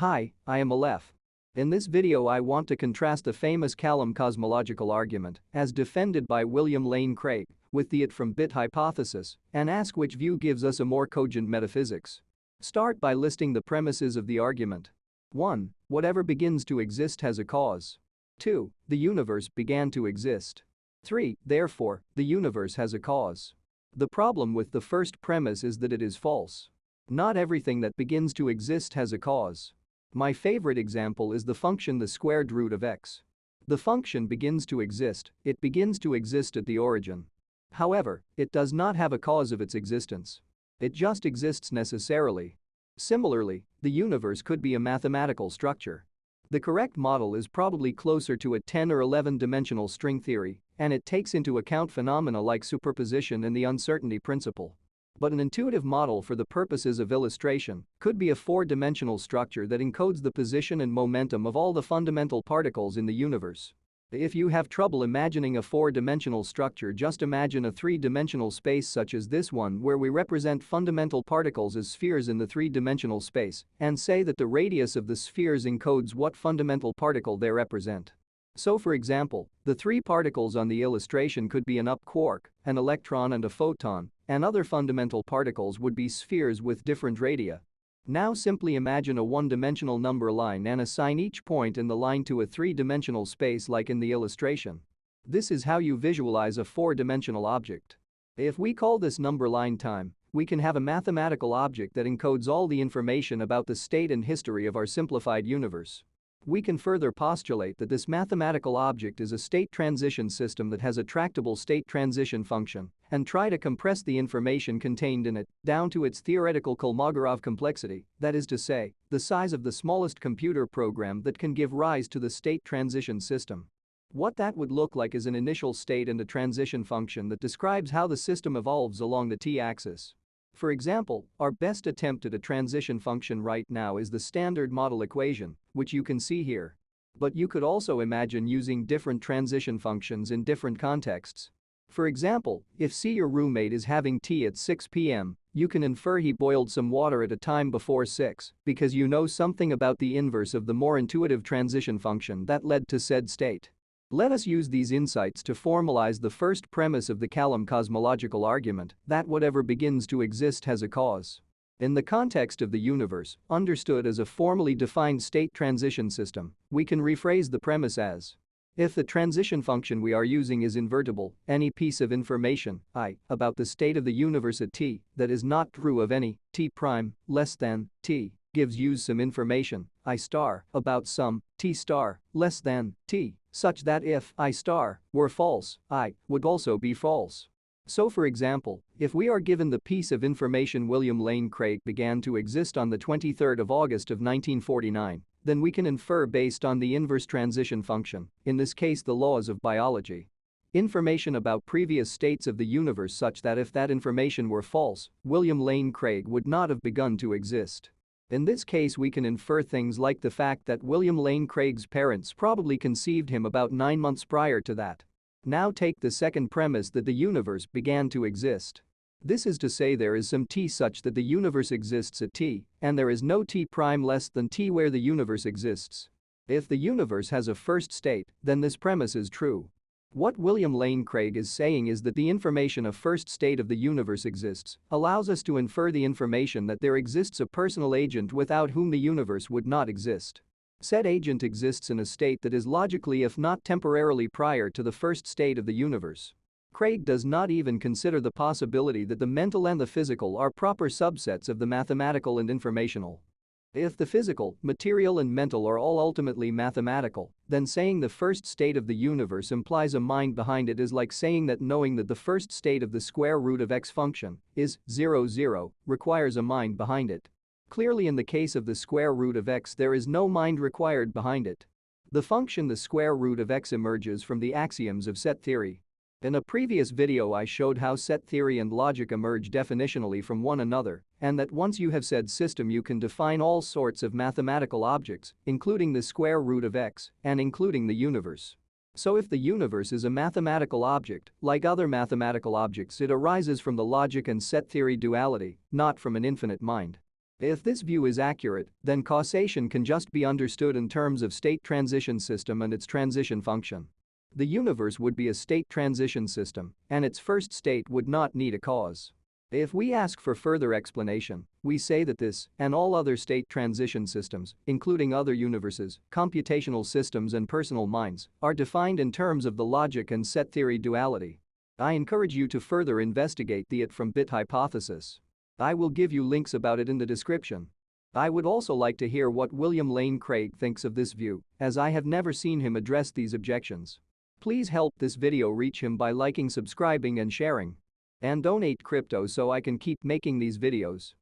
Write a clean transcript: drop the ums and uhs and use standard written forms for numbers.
Hi, I am Aleph. In this video I want to contrast the famous Kalam cosmological argument, as defended by William Lane Craig, with the it from bit hypothesis, and ask which view gives us a more cogent metaphysics. Start by listing the premises of the argument. 1. Whatever begins to exist has a cause. 2. The universe began to exist. 3. Therefore, the universe has a cause. The problem with the first premise is that it is false. Not everything that begins to exist has a cause. My favorite example is the function the squared root of x. The function begins to exist, it begins to exist at the origin. However, it does not have a cause of its existence. It just exists necessarily. Similarly, the universe could be a mathematical structure. The correct model is probably closer to a 10 or 11-dimensional string theory, and it takes into account phenomena like superposition and the uncertainty principle. But an intuitive model for the purposes of illustration could be a 4-dimensional structure that encodes the position and momentum of all the fundamental particles in the universe. If you have trouble imagining a 4-dimensional structure, just imagine a 3-dimensional space such as this one where we represent fundamental particles as spheres in the 3-dimensional space and say that the radius of the spheres encodes what fundamental particle they represent. So for example, the 3 particles on the illustration could be an up quark, an electron and a photon, and other fundamental particles would be spheres with different radii. Now simply imagine a 1-dimensional number line and assign each point in the line to a 3-dimensional space like in the illustration. This is how you visualize a 4-dimensional object. If we call this number line time, we can have a mathematical object that encodes all the information about the state and history of our simplified universe. We can further postulate that this mathematical object is a state transition system that has a tractable state transition function and try to compress the information contained in it down to its theoretical Kolmogorov complexity, that is to say, the size of the smallest computer program that can give rise to the state transition system. What that would look like is an initial state and a transition function that describes how the system evolves along the t-axis. For example, our best attempt at a transition function right now is the standard model equation, which you can see here. But you could also imagine using different transition functions in different contexts. For example, if your roommate is having tea at 6 p.m., you can infer he boiled some water at a time before 6 because you know something about the inverse of the more intuitive transition function that led to said state. Let us use these insights to formalize the first premise of the Kalam cosmological argument that whatever begins to exist has a cause. In the context of the universe, understood as a formally defined state transition system, we can rephrase the premise as: if the transition function we are using is invertible, any piece of information, I, about the state of the universe at t that is not true of any t prime less than t gives you some information, I star, about some t star less than t, such that if I star were false, I would also be false. So for example, if we are given the piece of information William Lane Craig began to exist on the 23rd of August of 1949, then we can infer based on the inverse transition function, in this case the laws of biology, information about previous states of the universe such that if that information were false, William Lane Craig would not have begun to exist. In this case we can infer things like the fact that William Lane Craig's parents probably conceived him about 9 months prior to that. Now take the second premise that the universe began to exist. This is to say there is some t such that the universe exists at t, and there is no t prime less than t where the universe exists. If the universe has a first state, then this premise is true. What William Lane Craig is saying is that the information a first state of the universe exists allows us to infer the information that there exists a personal agent without whom the universe would not exist. Said agent exists in a state that is logically if not temporarily prior to the first state of the universe. Craig does not even consider the possibility that the mental and the physical are proper subsets of the mathematical and informational. If the physical, material and mental are all ultimately mathematical, then saying the first state of the universe implies a mind behind it is like saying that knowing that the first state of the square root of x function is 0, 0 requires a mind behind it. Clearly in the case of the square root of x there is no mind required behind it. The function the square root of x emerges from the axioms of set theory. In a previous video I showed how set theory and logic emerge definitionally from one another, and that once you have said system you can define all sorts of mathematical objects, including the square root of x, and including the universe. So if the universe is a mathematical object, like other mathematical objects it arises from the logic and set theory duality, not from an infinite mind. If this view is accurate, then causation can just be understood in terms of state transition system and its transition function. The universe would be a state transition system, and its first state would not need a cause. If we ask for further explanation, we say that this and all other state transition systems, including other universes, computational systems and personal minds, are defined in terms of the logic and set theory duality. I encourage you to further investigate the it from bit hypothesis. I will give you links about it in the description. I would also like to hear what William Lane Craig thinks of this view, as I have never seen him address these objections. Please help this video reach him by liking, subscribing and sharing. And donate crypto so I can keep making these videos.